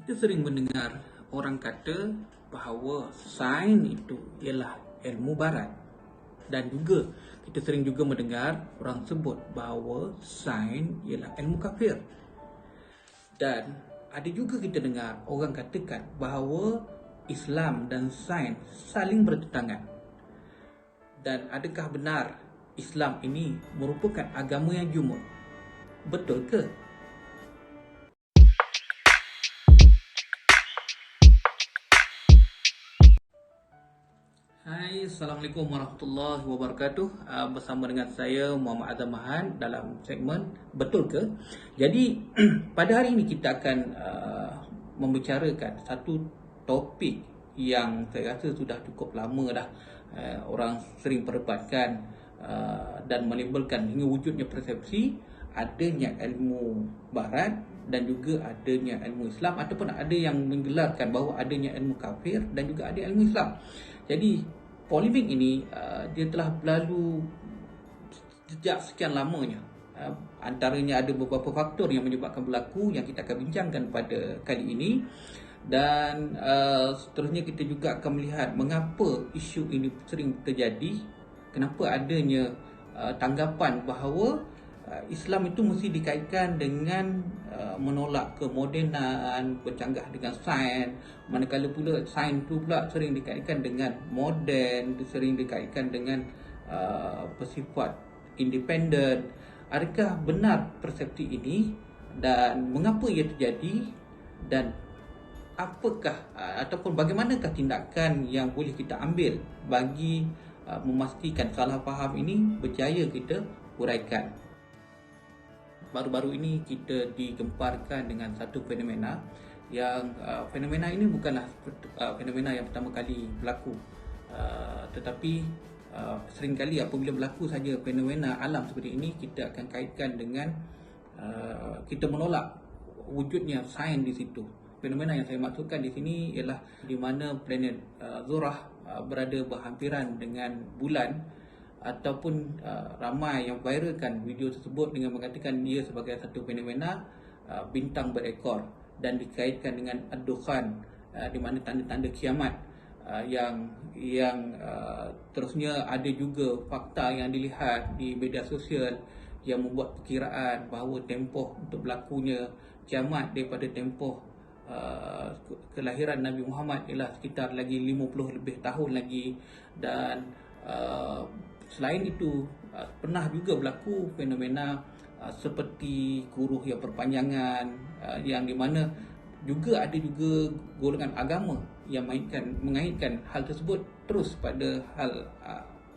Kita sering mendengar orang kata bahawa sains itu ialah ilmu barat. Dan juga kita sering juga mendengar orang sebut bahawa sains ialah ilmu kafir. Dan ada juga kita dengar orang katakan bahawa Islam dan sains saling bertentangan. Dan adakah benar Islam ini merupakan agama yang jumud? Betul ke? Hai, Assalamualaikum warahmatullahi wabarakatuh. Bersama dengan saya Muhammad Azam Mahan dalam segmen Betul ke? Jadi pada hari ini kita akan membicarakan satu topik yang saya rasa sudah cukup lama dah orang sering perdebatkan dan melabelkan hingga wujudnya persepsi adanya ilmu barat dan juga adanya ilmu Islam, ataupun ada yang menggelarkan bahawa adanya ilmu kafir dan juga ada ilmu Islam. Jadi polemik ini dia telah berlalu sejak sekian lamanya. Antaranya ada beberapa faktor yang menyebabkan berlaku yang kita akan bincangkan pada kali ini. Dan seterusnya kita juga akan melihat mengapa isu ini sering terjadi. Kenapa adanya tanggapan bahawa Islam itu mesti dikaitkan dengan menolak kemodenan, bercanggah dengan sains, manakala pula sains itu pula sering dikaitkan dengan moden, sering dikaitkan dengan bersifat independen. Adakah benar persepsi ini dan mengapa ia terjadi, dan apakah ataupun bagaimanakah tindakan yang boleh kita ambil bagi memastikan salah faham ini berjaya kita uraikan? Baru-baru ini kita digemparkan dengan satu fenomena yang fenomena ini bukanlah fenomena yang pertama kali berlaku, tetapi seringkali apabila berlaku saja fenomena alam seperti ini, kita akan kaitkan dengan kita menolak wujudnya sains di situ. Fenomena yang saya maksudkan di sini ialah di mana planet Zorah berada berhampiran dengan bulan, ataupun ramai yang viralkan video tersebut dengan mengatakan ia sebagai satu fenomena bintang berekor dan dikaitkan dengan ad-dukhan, di mana tanda-tanda kiamat yang terusnya ada juga fakta yang dilihat di media sosial yang membuat perkiraan bahawa tempoh untuk berlakunya kiamat daripada tempoh kelahiran Nabi Muhammad ialah sekitar lagi 50 lebih tahun lagi. Dan selain itu pernah juga berlaku fenomena seperti kuruh yang berpanjangan, yang di mana juga ada juga golongan agama yang mengaitkan hal tersebut terus pada hal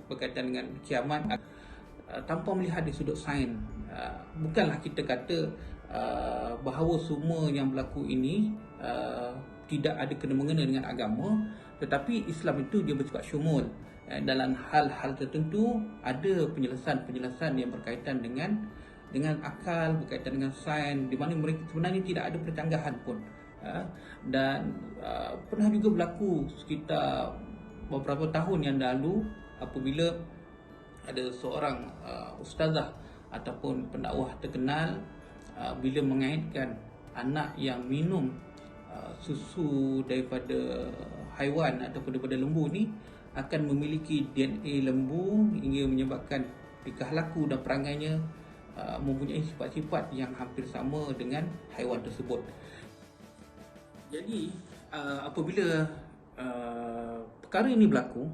berkaitan dengan kiamat tanpa melihat di sudut sains. Bukanlah kita kata bahawa semua yang berlaku ini tidak ada kena-mengena dengan agama, tetapi Islam itu dia bersifat syumul. Dalam hal-hal tertentu ada penjelasan-penjelasan yang berkaitan dengan akal, berkaitan dengan sains, di mana mereka sebenarnya tidak ada percanggahan pun. Dan pernah juga berlaku sekitar beberapa tahun yang lalu apabila ada seorang ustazah ataupun pendakwah terkenal bila mengaitkan anak yang minum susu daripada haiwan ataupun daripada lembu ni akan memiliki DNA lembu hingga menyebabkan tingkah laku dan perangainya mempunyai sifat-sifat yang hampir sama dengan haiwan tersebut. Jadi apabila perkara ini berlaku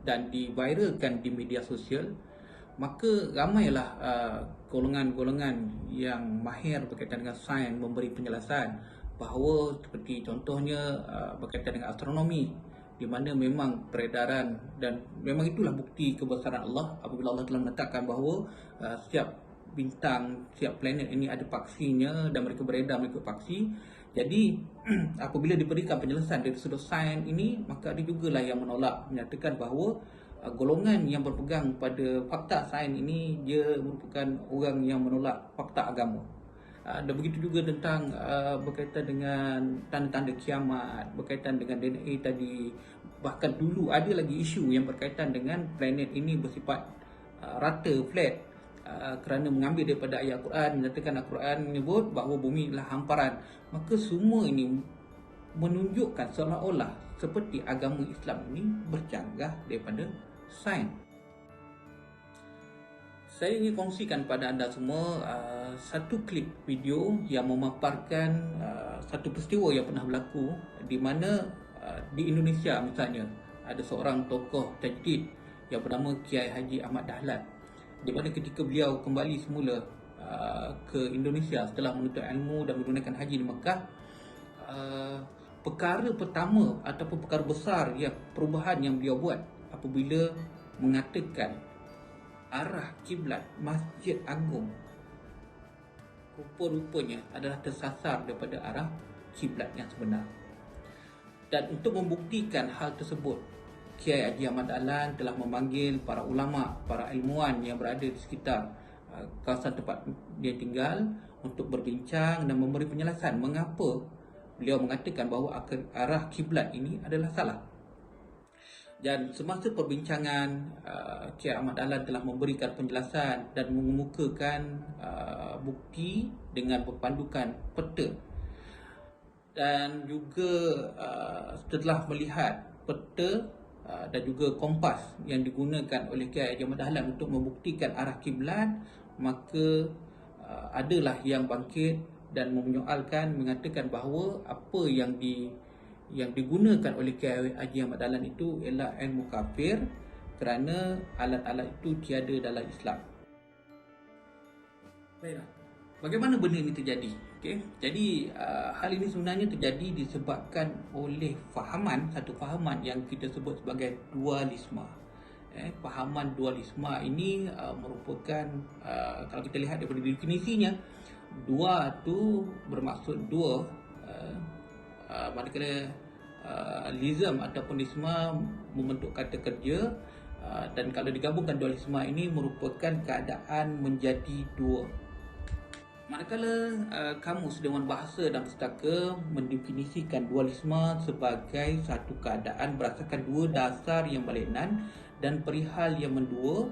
dan diviralkan di media sosial, maka ramailah golongan-golongan yang mahir berkaitan dengan sains memberi penjelasan bahawa seperti contohnya berkaitan dengan astronomi, di mana memang peredaran dan memang itulah bukti kebesaran Allah apabila Allah telah menetapkan bahawa setiap bintang, setiap planet ini ada paksinya dan mereka beredar mengikut paksi. Jadi apabila diberikan penjelasan dari sudut sains ini, maka ada jugalah yang menolak, menyatakan bahawa golongan yang berpegang pada fakta sains ini dia merupakan orang yang menolak fakta agama. Dan begitu juga tentang berkaitan dengan tanda-tanda kiamat, berkaitan dengan DNA tadi. Bahkan dulu ada lagi isu yang berkaitan dengan planet ini bersifat rata, flat, kerana mengambil daripada ayat Quran, menyatakan Al-Quran menyebut bahawa bumi adalah hamparan. Maka semua ini menunjukkan seolah-olah seperti agama Islam ini bercanggah daripada sains. Saya ingin kongsikan pada anda semua satu klip video yang memaparkan satu peristiwa yang pernah berlaku di mana di Indonesia misalnya ada seorang tokoh tajdid yang bernama Kiai Haji Ahmad Dahlan, di mana ketika beliau kembali semula ke Indonesia setelah menuntut ilmu dan menunaikan haji di Mekah, perkara pertama ataupun perkara besar perubahan yang beliau buat apabila mengatakan arah kiblat Masjid Agung rupa-rupanya adalah tersasar daripada arah kiblat yang sebenar. Dan untuk membuktikan hal tersebut, Kiai Haji Ahmad Dahlan telah memanggil para ulama, para ilmuwan yang berada di sekitar kawasan tempat dia tinggal untuk berbincang dan memberi penjelasan mengapa beliau mengatakan bahawa arah kiblat ini adalah salah. Dan semasa perbincangan, Kiai Ahmad Dahlan telah memberikan penjelasan dan mengemukakan bukti dengan berpandukan peta. Dan juga setelah melihat peta dan juga kompas yang digunakan oleh Kiai Haji Ahmad Dahlan untuk membuktikan arah kiblat, maka adalah yang bangkit dan menyoalkan, mengatakan bahawa apa yang digunakan oleh Kiai Haji Ahmad Dahlan itu ialah ilmu kafir kerana alat-alat itu tiada dalam Islam. Baiklah, bagaimana benda ini terjadi? Okay. Jadi hal ini sebenarnya terjadi disebabkan oleh satu fahaman yang kita sebut sebagai dualisme. Fahaman dualisme ini merupakan, kalau kita lihat daripada definisinya, dua itu bermaksud dua, manakala lism ataupun isma membentuk kata kerja, dan kalau digabungkan dualisme ini merupakan keadaan menjadi dua. Manakala Kamus Dewan Bahasa dan Pustaka mendefinisikan dualisme sebagai satu keadaan berdasarkan dua dasar yang berlainan dan perihal yang mendua,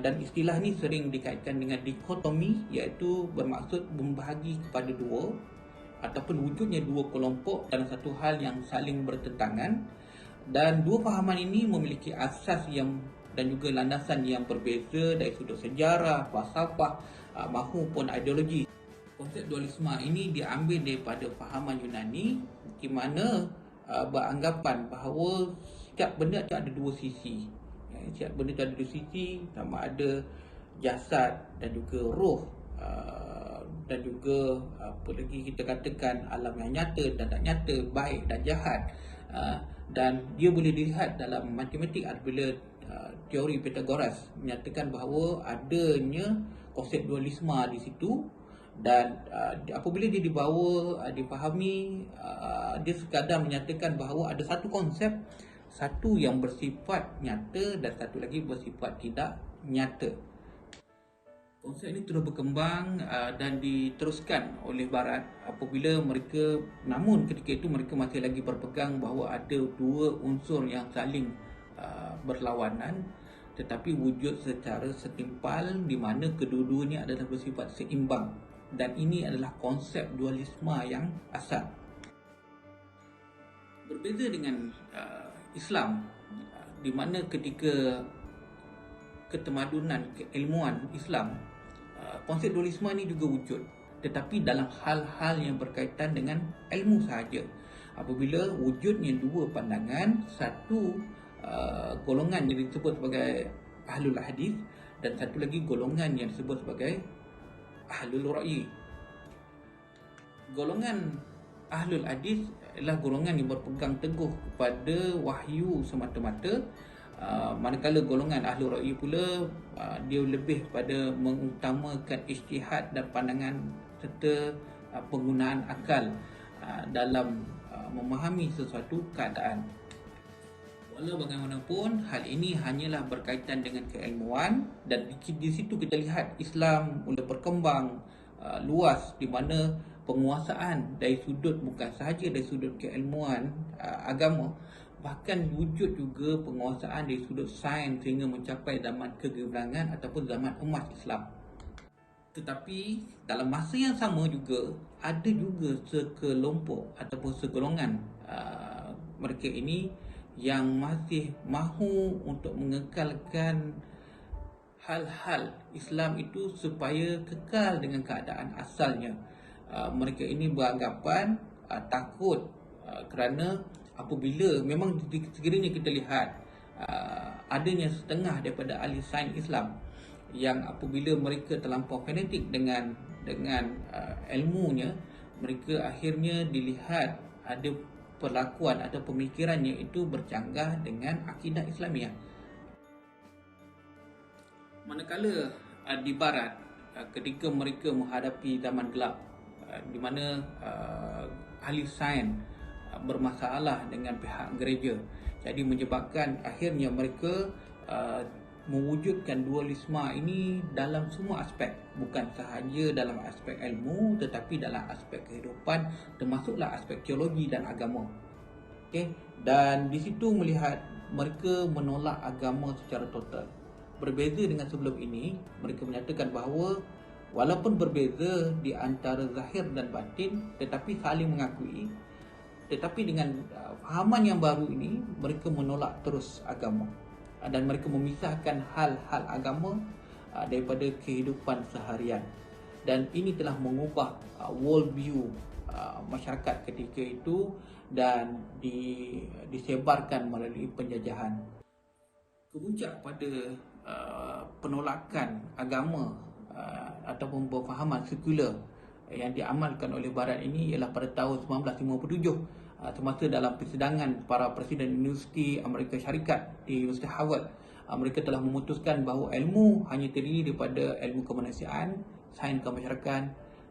dan istilah ini sering dikaitkan dengan dikotomi, iaitu bermaksud membahagi kepada dua ataupun wujudnya dua kelompok dalam satu hal yang saling bertentangan. Dan dua fahaman ini memiliki asas dan juga landasan yang berbeza dari sudut sejarah, falsafah maupun ideologi. Konsep dualisme ini diambil daripada fahaman Yunani, di mana beranggapan bahawa setiap benda itu ada dua sisi. Setiap benda itu ada dua sisi, sama ada jasad dan juga roh, dan juga apa lagi kita katakan alam yang nyata dan tak nyata, baik dan jahat. Dan dia boleh dilihat dalam matematik apabila teori Pythagoras menyatakan bahawa adanya konsep dualisme di situ. Dan apabila dia dipahami, dia sekadar menyatakan bahawa ada satu konsep, satu yang bersifat nyata dan satu lagi bersifat tidak nyata. Konsep ini terus berkembang dan diteruskan oleh Barat apabila mereka, namun ketika itu mereka masih lagi berpegang bahawa ada dua unsur yang saling berlawanan tetapi wujud secara setimpal, di mana kedua-duanya adalah bersifat seimbang. Dan ini adalah konsep dualisme yang asal. Berbeza dengan Islam, di mana ketika ketemadunan keilmuan Islam, konsep dualisme ini juga wujud, tetapi dalam hal-hal yang berkaitan dengan ilmu sahaja. Apabila wujudnya dua pandangan, satu golongan yang disebut sebagai Ahlul Hadis dan satu lagi golongan yang disebut sebagai Ahlul Ra'yi. Golongan Ahlul Hadis adalah golongan yang berpegang teguh kepada wahyu semata-mata, manakala golongan Ahlul Ra'yi pula dia lebih pada mengutamakan ijtihad dan pandangan serta penggunaan akal dalam memahami sesuatu keadaan. Walau bagaimanapun, hal ini hanyalah berkaitan dengan keilmuan, dan di situ kita lihat Islam mula berkembang luas, di mana penguasaan dari sudut bukan sahaja dari sudut keilmuan agama, bahkan wujud juga penguasaan dari sudut sains sehingga mencapai zaman kegemilangan ataupun zaman emas Islam. Tetapi dalam masa yang sama juga ada juga sekelompok ataupun segolongan mereka ini yang masih mahu untuk mengekalkan hal-hal Islam itu supaya kekal dengan keadaan asalnya. Mereka ini beranggapan takut kerana apabila memang sekiranya kita lihat adanya setengah daripada ahli sains Islam yang apabila mereka terlampau fanatik dengan ilmunya, mereka akhirnya dilihat ada perlakuan atau pemikirannya itu bercanggah dengan akidah Islamiah. Manakala di barat ketika mereka menghadapi zaman gelap di mana ahli sains bermasalah dengan pihak gereja, jadi menyebabkan akhirnya mereka mewujudkan dualisme ini dalam semua aspek, bukan sahaja dalam aspek ilmu tetapi dalam aspek kehidupan, termasuklah aspek teologi dan agama. Okey, dan di situ melihat mereka menolak agama secara total. Berbeza dengan sebelum ini, mereka menyatakan bahawa walaupun berbeza di antara zahir dan batin tetapi saling mengakui. Tetapi dengan fahaman yang baru ini, mereka menolak terus agama dan mereka memisahkan hal-hal agama daripada kehidupan seharian. Dan ini telah mengubah world view masyarakat ketika itu dan disebarkan melalui penjajahan. Kemuncak pada penolakan agama ataupun berfahaman sekular yang diamalkan oleh Barat ini ialah pada tahun 1957 semasa dalam persidangan para presiden Universiti Amerika Syarikat di Universiti Harvard. Mereka telah memutuskan bahawa ilmu hanya terdiri daripada ilmu kemanusiaan, sains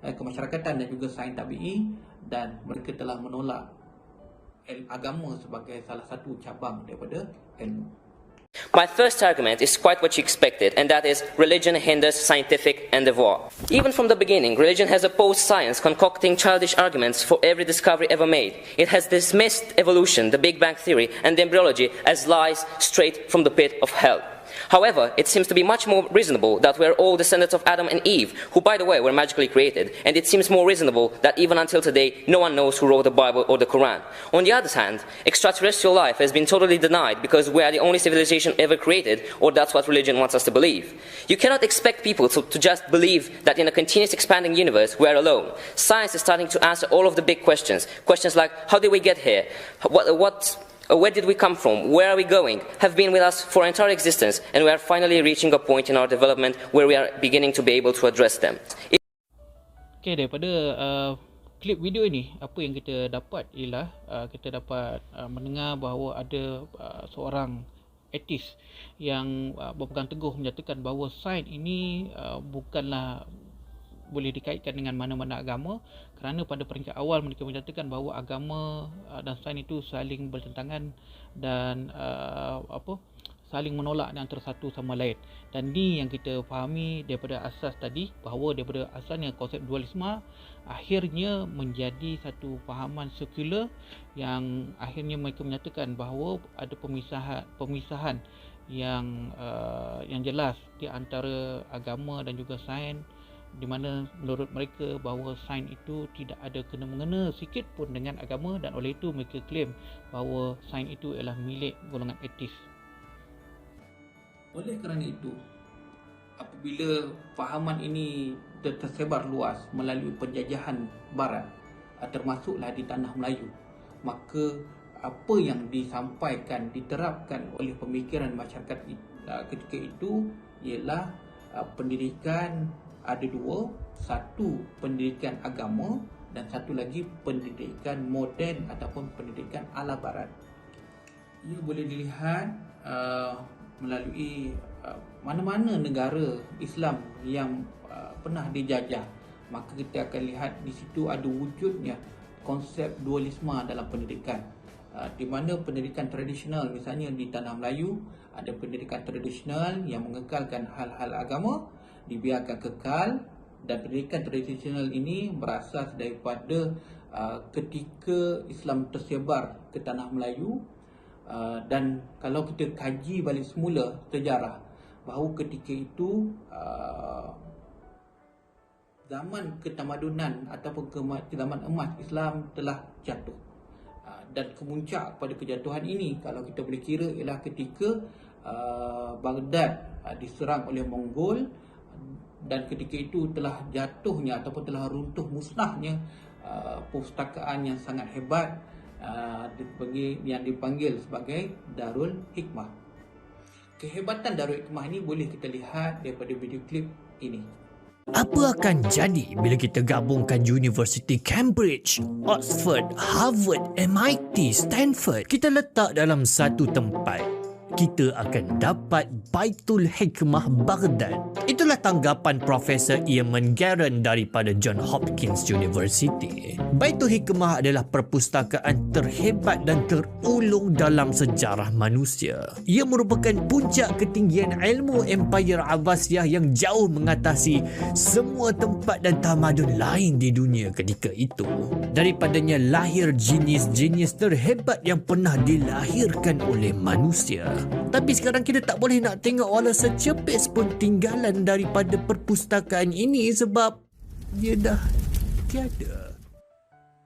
kemasyarakatan dan juga sains tabi'i, dan mereka telah menolak agama sebagai salah satu cabang daripada ilmu. My first argument is quite what you expected, and that is religion hinders scientific endeavor. Even from the beginning, religion has opposed science, concocting childish arguments for every discovery ever made. It has dismissed evolution, the Big Bang Theory, and embryology as lies straight from the pit of hell. However, it seems to be much more reasonable that we are all descendants of Adam and Eve, who, by the way, were magically created, and it seems more reasonable that even until today, no one knows who wrote the Bible or the Quran. On the other hand, extraterrestrial life has been totally denied because we are the only civilization ever created, or that's what religion wants us to believe. You cannot expect people to just believe that in a continuous expanding universe, we are alone. Science is starting to answer all of the big questions. Questions like, how did we get here? Where did we come from? Where are we going? Have been with us for our entire existence, and we are finally reaching a point in our development where we are beginning to be able to address them. Okay, daripada klip video ini, apa yang kita dapat ialah kita dapat mendengar bahawa ada seorang etis yang berpegang teguh menyatakan bahawa sains ini bukanlah boleh dikaitkan dengan mana-mana agama, kerana pada peringkat awal mereka menyatakan bahawa agama dan sains itu saling bertentangan dan saling menolak antara satu sama lain. Dan ni yang kita fahami daripada asas tadi, bahawa daripada asalnya konsep dualisme akhirnya menjadi satu fahaman sekular yang akhirnya mereka menyatakan bahawa ada pemisahan yang jelas di antara agama dan juga sains, di mana menurut mereka bahawa sains itu tidak ada kena-mengena sikit pun dengan agama, dan oleh itu mereka klaim bahawa sains itu ialah milik golongan etis. Oleh kerana itu, apabila fahaman ini tersebar luas melalui penjajahan barat, termasuklah di tanah Melayu, maka apa yang disampaikan, diterapkan oleh pemikiran masyarakat ketika itu ialah pendidikan ada dua, satu pendidikan agama dan satu lagi pendidikan moden ataupun pendidikan ala barat. Ia boleh dilihat melalui mana-mana negara Islam yang pernah dijajah, maka kita akan lihat di situ ada wujudnya konsep dualisme dalam pendidikan, di mana pendidikan tradisional, misalnya di tanah Melayu ada pendidikan tradisional yang mengekalkan hal-hal agama, dibiarkan kekal, dan pendidikan tradisional ini berasas daripada ketika Islam tersebar ke tanah Melayu, Dan kalau kita kaji balik semula sejarah, bahawa ketika itu zaman ketamadunan ataupun zaman emas Islam telah jatuh. Dan kemuncak pada kejatuhan ini, kalau kita boleh kira, ialah ketika Baghdad diserang oleh Mongol, dan ketika itu telah jatuhnya ataupun telah runtuh musnahnya perpustakaan yang sangat hebat yang dipanggil sebagai Darul Hikmah. Kehebatan Darul Hikmah ini boleh kita lihat daripada video klip ini. Apa akan jadi bila kita gabungkan University Cambridge, Oxford, Harvard, MIT, Stanford? Kita letak dalam satu tempat. Kita akan dapat Baitul Hikmah Baghdad. Itulah tanggapan Profesor Ian McGarren daripada Johns Hopkins University. Baitul Hikmah adalah perpustakaan terhebat dan terulung dalam sejarah manusia. Ia merupakan puncak ketinggian ilmu Empire Abbasiyah yang jauh mengatasi semua tempat dan tamadun lain di dunia ketika itu. Daripadanya lahir jenis-jenis terhebat yang pernah dilahirkan oleh manusia. Tapi sekarang kita tak boleh nak tengok walau secepis pun tinggalan daripada perpustakaan ini sebab dia dah tiada.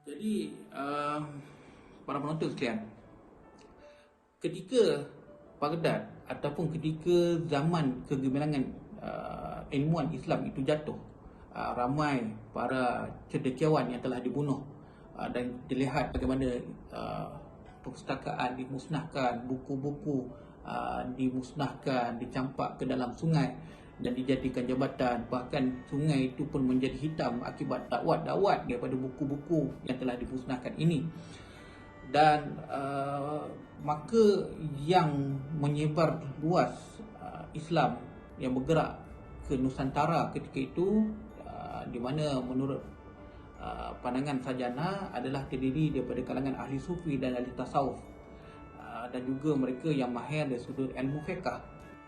Jadi para penonton sekalian, ketika Baghdad ataupun ketika zaman kegemilangan ilmuwan Islam itu jatuh, ramai para cendekiawan yang telah dibunuh, dan dilihat bagaimana perpustakaan dimusnahkan, buku-buku dimusnahkan, dicampak ke dalam sungai dan dijadikan jabatan. Bahkan sungai itu pun menjadi hitam akibat dakwat-dakwat daripada buku-buku yang telah dimusnahkan ini. Dan maka yang menyebar luas Islam yang bergerak ke Nusantara ketika itu, di mana menurut pandangan sarjana adalah terdiri daripada kalangan ahli sufi dan ahli tasawuf, dan juga mereka yang mahir dari sudut ilmu fiqh.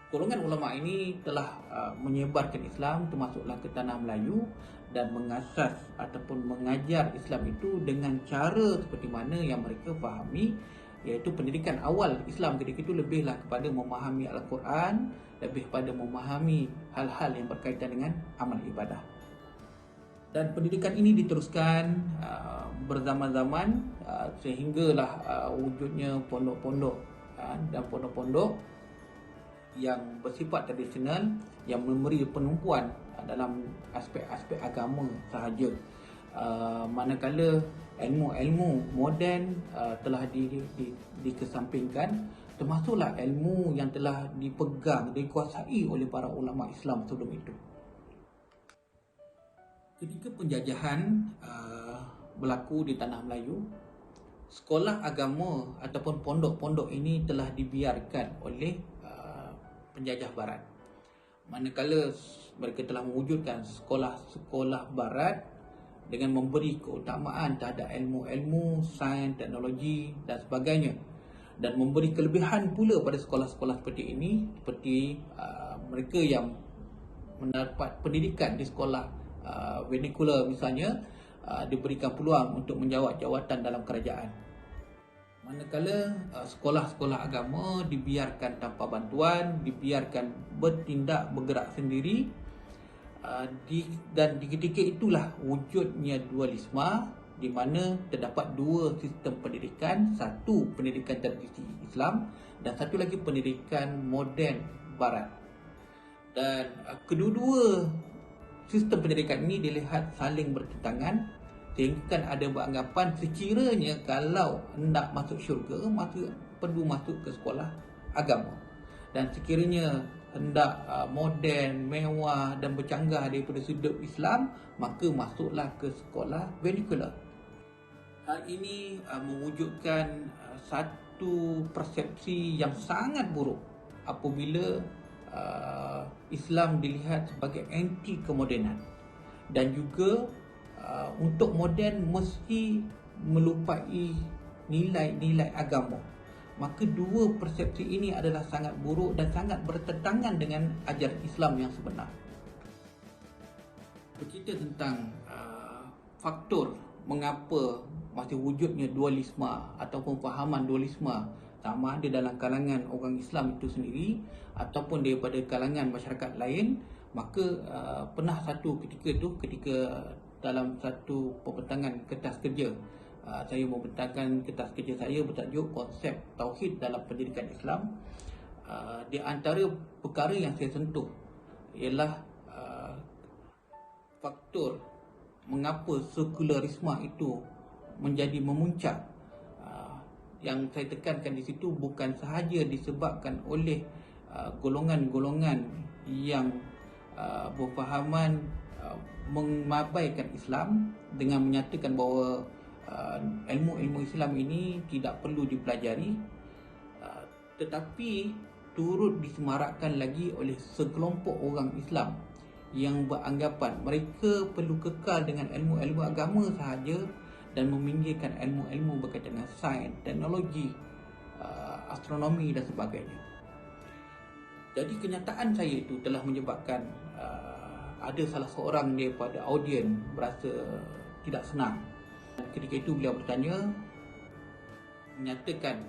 Golongan ulama ini telah menyebarkan Islam termasuklah ke tanah Melayu dan mengasas ataupun mengajar Islam itu dengan cara seperti mana yang mereka fahami, iaitu pendidikan awal Islam ketika itu lebihlah kepada memahami Al-Quran, lebih pada memahami hal-hal yang berkaitan dengan amal ibadah. Dan pendidikan ini diteruskan berzaman-zaman sehinggalah wujudnya pondok-pondok dan pondok-pondok yang bersifat tradisional yang memberi penumpuan dalam aspek-aspek agama sahaja. Manakala ilmu-ilmu moden telah dikesampingkan, termasuklah ilmu yang telah dipegang, dikuasai oleh para ulama Islam sebelum itu. Ketika penjajahan berlaku di tanah Melayu, sekolah agama ataupun pondok-pondok ini telah dibiarkan oleh penjajah barat. Manakala mereka telah mewujudkan sekolah-sekolah barat dengan memberi keutamaan terhadap ilmu-ilmu, sains, teknologi dan sebagainya, dan memberi kelebihan pula pada sekolah-sekolah seperti ini, seperti mereka yang mendapat pendidikan di sekolah vernacular misalnya, diberikan peluang untuk menjawat jawatan dalam kerajaan. Manakala sekolah-sekolah agama dibiarkan tanpa bantuan, dibiarkan bergerak sendiri, dan di ketika itulah wujudnya dualisme, di mana terdapat dua sistem pendidikan, satu pendidikan tradisi Islam dan satu lagi pendidikan moden barat. Dan kedua-dua sistem pendidikan ini dilihat saling bertentangan, sehingga kan ada beranggapan sekiranya kalau hendak masuk syurga, perlu masuk ke sekolah agama, dan sekiranya hendak moden, mewah dan bercanggah daripada sudut Islam, maka masuklah ke sekolah vernacular. Hal ini mewujudkan satu persepsi yang sangat buruk apabila Islam dilihat sebagai anti kemodenan, dan juga untuk moden mesti melupai nilai-nilai agama. Maka dua persepsi ini adalah sangat buruk dan sangat bertentangan dengan ajaran Islam yang sebenar. Bercerita tentang faktor mengapa masih wujudnya dualisme ataupun fahaman dualisme sama ada dalam kalangan orang Islam itu sendiri ataupun daripada kalangan masyarakat lain, maka pernah satu ketika dalam satu pembentangan kertas kerja, saya membentangkan kertas kerja saya bertajuk konsep tauhid dalam pendidikan Islam. Di antara perkara yang saya sentuh ialah faktor mengapa sekularisme itu menjadi memuncak. Yang saya tekankan di situ bukan sahaja disebabkan oleh golongan-golongan yang berfahaman mengabaikan Islam dengan menyatakan bahawa ilmu-ilmu Islam ini tidak perlu dipelajari, tetapi turut disemarakkan lagi oleh sekelompok orang Islam yang beranggapan mereka perlu kekal dengan ilmu-ilmu agama sahaja dan meminggirkan ilmu-ilmu berkaitan dengan sains, teknologi, astronomi dan sebagainya. Jadi kenyataan saya itu telah menyebabkan ada salah seorang daripada audien berasa tidak senang. Ketika itu beliau menyatakan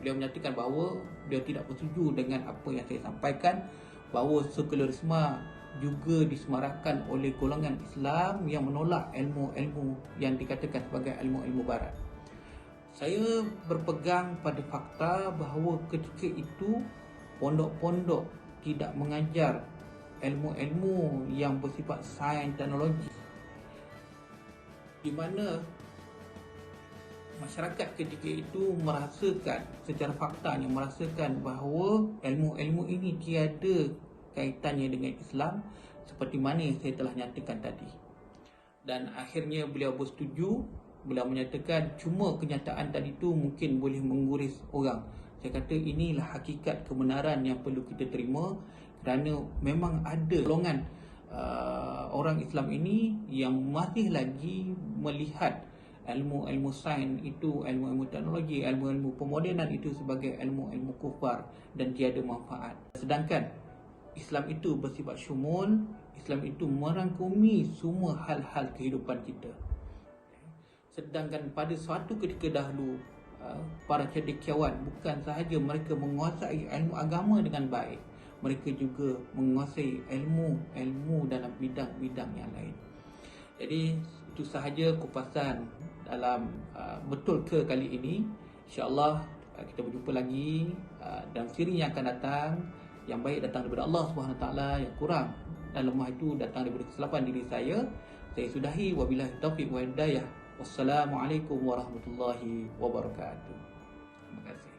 bahawa beliau tidak bersetuju dengan apa yang saya sampaikan, bahawa sekularisme juga disemarakkan oleh golongan Islam yang menolak ilmu-ilmu yang dikatakan sebagai ilmu-ilmu barat. Saya berpegang pada fakta bahawa ketika itu pondok-pondok tidak mengajar ilmu-ilmu yang bersifat sains teknologi, di mana masyarakat ketika itu merasakan secara faktanya bahawa ilmu-ilmu ini tiada kaitannya dengan Islam seperti mana yang saya telah nyatakan tadi. Dan akhirnya beliau bersetuju. Beliau menyatakan cuma kenyataan tadi tu mungkin boleh mengguris orang. Saya kata inilah hakikat kebenaran yang perlu kita terima, kerana memang ada golongan orang Islam ini yang masih lagi melihat ilmu-ilmu sains itu, ilmu-ilmu teknologi, ilmu-ilmu pemodenan itu sebagai ilmu-ilmu kufar dan tiada manfaat. Sedangkan Islam itu bersifat syumul, Islam itu merangkumi semua hal-hal kehidupan kita. Sedangkan pada suatu ketika dahulu, para cendekiawan bukan sahaja mereka menguasai ilmu agama dengan baik, mereka juga menguasai ilmu dalam bidang-bidang yang lain. Jadi itu sahaja kupasan dalam Betul Ke kali ini. InsyaAllah kita berjumpa lagi dalam siri yang akan datang. Yang baik datang daripada Allah SWT, yang kurang dan lemah itu datang daripada kesilapan diri saya. Saya sudahi, wabillahi taufiq wa hidayah. Wassalamualaikum warahmatullahi wabarakatuh. Terima kasih.